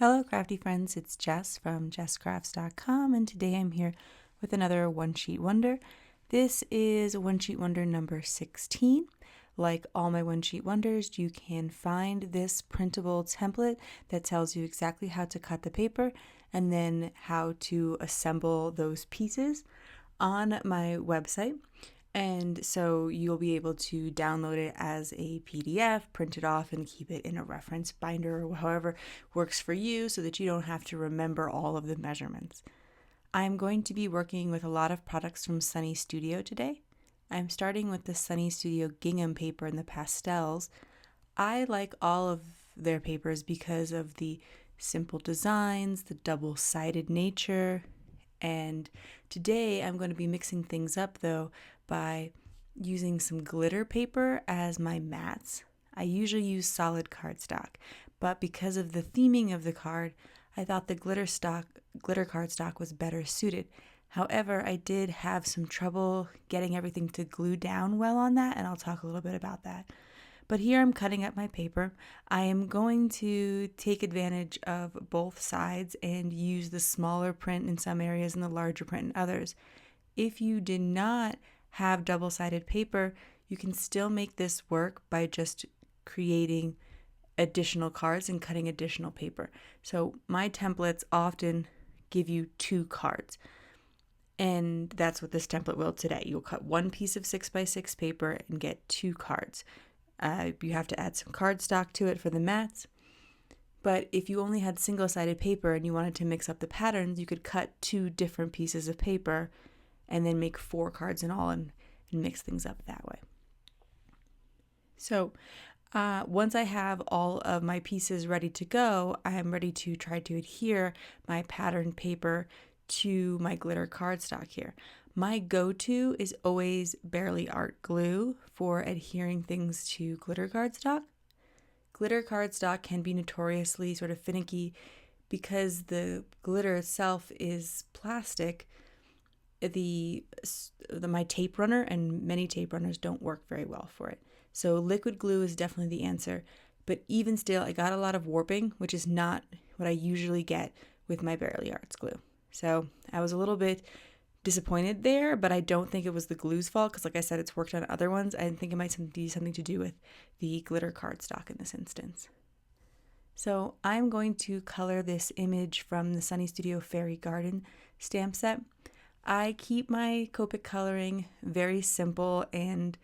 Hello crafty friends, it's Jess from jesscrafts.com, and today I'm here with another One Sheet Wonder. This is One Sheet Wonder number 16. Like all my One Sheet Wonders, you can find this printable template that tells you exactly how to cut the paper and then how to assemble those pieces on my website. And so you'll be able to download it as a PDF, print it off, and keep it in a reference binder or however works for you so that you don't have to remember all of the measurements. I'm going to be working with a lot of products from Sunny Studio today. I'm starting with the Sunny Studio Gingham paper in the Pastels. I like all of their papers because of the simple designs, the double-sided nature, and today I'm going to be mixing things up though by using some glitter paper as my mats. I usually use solid cardstock, but because of the theming of the card, I thought the glitter cardstock was better suited. However, I did have some trouble getting everything to glue down well on that, and I'll talk a little bit about that. But here I'm cutting up my paper. I am going to take advantage of both sides and use the smaller print in some areas and the larger print in others. If you did not have double-sided paper, you can still make this work by just creating additional cards and cutting additional paper. So my templates often give you 2 cards. And that's what this template will today. You'll cut one piece of 6x6 paper and get 2 cards. You have to add some cardstock to it for the mats. But if you only had single-sided paper and you wanted to mix up the patterns, you could cut 2 different pieces of paper and then make 4 cards in all and mix things up that way. So once I have all of my pieces ready to go, I am ready to try to adhere my patterned paper to my glitter cardstock here. My go-to is always Barely Art glue for adhering things to glitter cardstock. Glitter cardstock can be notoriously sort of finicky because the glitter itself is plastic. My tape runner and many tape runners don't work very well for it. So liquid glue is definitely the answer. But even still, I got a lot of warping, which is not what I usually get with my Barely Arts glue. So I was a little bit disappointed there, but I don't think it was the glue's fault because, like I said, it's worked on other ones. I think it might be something to do with the glitter cardstock in this instance. So I'm going to color this image from the Sunny Studio Fairy Garden stamp set. I keep my Copic coloring very simple, and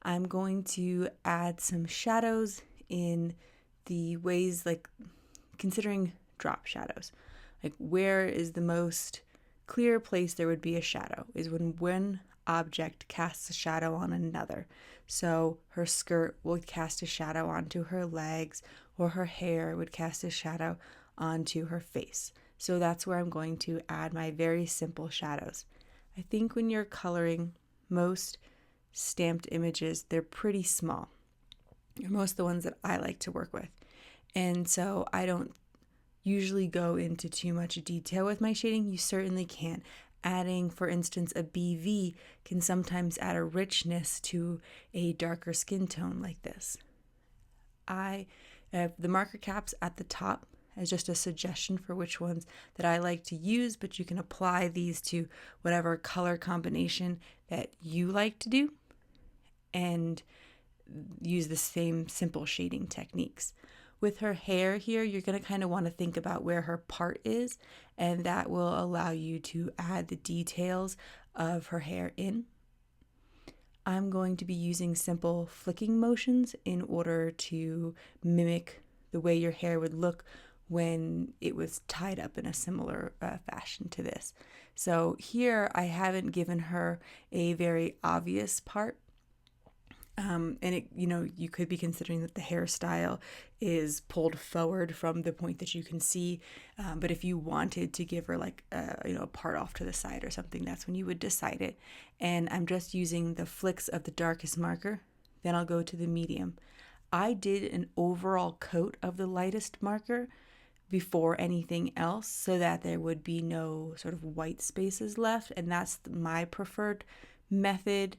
I'm going to add some shadows in the ways, like considering drop shadows. Like where is the most clear place there would be a shadow is when one object casts a shadow on another. So her skirt would cast a shadow onto her legs, or her hair would cast a shadow onto her face. So that's where I'm going to add my very simple shadows. I think when you're coloring most stamped images, they're pretty small. They're most of the ones that I like to work with. And so I don't usually go into too much detail with my shading. You certainly can. Adding, for instance, a BV can sometimes add a richness to a darker skin tone like this. I have the marker caps at the top as just a suggestion for which ones that I like to use, but you can apply these to whatever color combination that you like to do and use the same simple shading techniques. With her hair here, you're going to kind of want to think about where her part is, and that will allow you to add the details of her hair in. I'm going to be using simple flicking motions in order to mimic the way your hair would look when it was tied up in a similar fashion to this. So here I haven't given her a very obvious part. And it, you could be considering that the hairstyle is pulled forward from the point that you can see. But if you wanted to give her like a part off to the side or something, that's when you would decide it. And I'm just using the flicks of the darkest marker. Then I'll go to the medium. I did an overall coat of the lightest marker before anything else so that there would be no sort of white spaces left. And that's my preferred method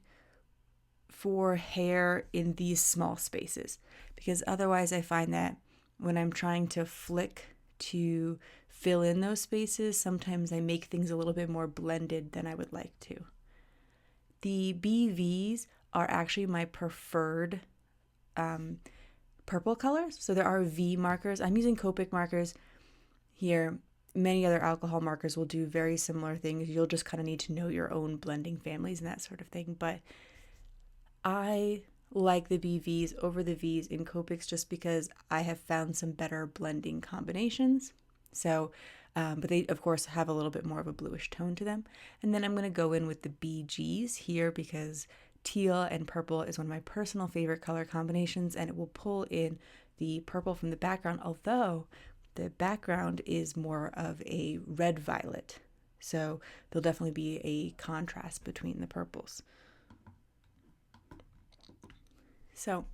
for hair in these small spaces, because otherwise I find that when I'm trying to flick to fill in those spaces. Sometimes I make things a little bit more blended than I would like to. The BVs are actually my preferred purple colors. So there are V markers. I'm using Copic markers here. Many other alcohol markers will do very similar things. You'll just kind of need to know your own blending families and that sort of thing. But I like the BVs over the Vs in Copics just because I have found some better blending combinations. So, but they of course have a little bit more of a bluish tone to them. And then I'm going to go in with the BGs here because teal and purple is one of my personal favorite color combinations, and it will pull in the purple from the background, although the background is more of a red violet. So there'll definitely be a contrast between the purples. So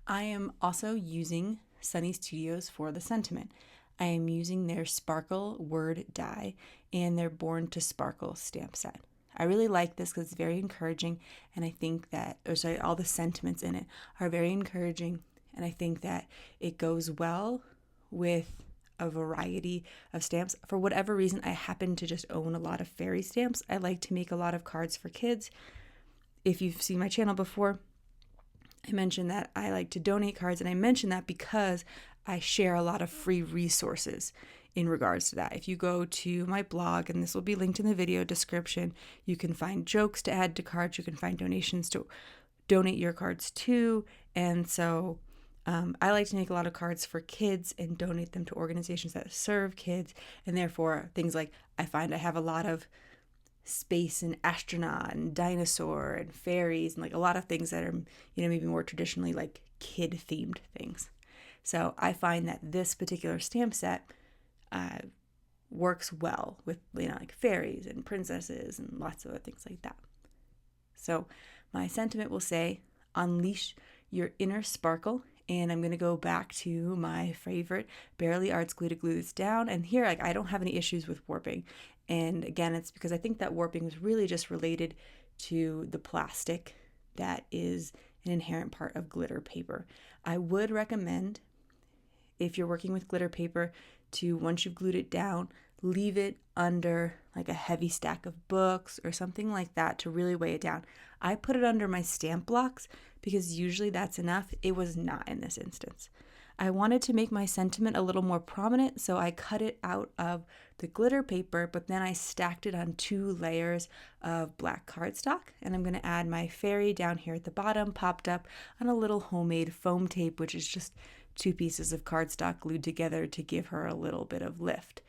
I am also using Sunny Studios for the sentiment. I am using their Sparkle Word die and their Born to Sparkle stamp set. I really like this because it's very encouraging, and I think that, all the sentiments in it are very encouraging, and I think that it goes well with a variety of stamps. For whatever reason, I happen to just own a lot of fairy stamps. I like to make a lot of cards for kids. If you've seen my channel before, I mentioned that I like to donate cards, and I mention that because I share a lot of free resources in regards to that. If you go to my blog, and this will be linked in the video description, you can find jokes to add to cards, you can find donations to donate your cards to, and so I like to make a lot of cards for kids and donate them to organizations that serve kids, and therefore things like I find I have a lot of space and astronaut and dinosaur and fairies and like a lot of things that are, maybe more traditionally like kid themed things. So I find that this particular stamp set works well with, like fairies and princesses and lots of other things like that. So my sentiment will say, unleash your inner sparkle. And I'm going to go back to my favorite Bearly Arts glue to glue this down. And here, I don't have any issues with warping. And again, it's because I think that warping was really just related to the plastic that is an inherent part of glitter paper. I would recommend, if you're working with glitter paper, to, once you've glued it down, leave it under like a heavy stack of books or something like that to really weigh it down. I put it under my stamp blocks because usually that's enough. It was not in this instance. I wanted to make my sentiment a little more prominent, so I cut it out of the glitter paper, but then I stacked it on 2 layers of black cardstock, and I'm going to add my fairy down here at the bottom, popped up on a little homemade foam tape, which is just 2 pieces of cardstock glued together to give her a little bit of lift.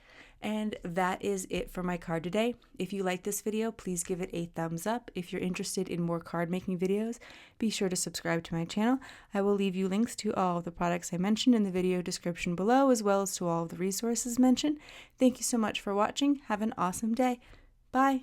And that is it for my card today. If you like this video, please give it a thumbs up. If you're interested in more card making videos, be sure to subscribe to my channel. I will leave you links to all of the products I mentioned in the video description below, as well as to all of the resources mentioned. Thank you so much for watching. Have an awesome day. Bye.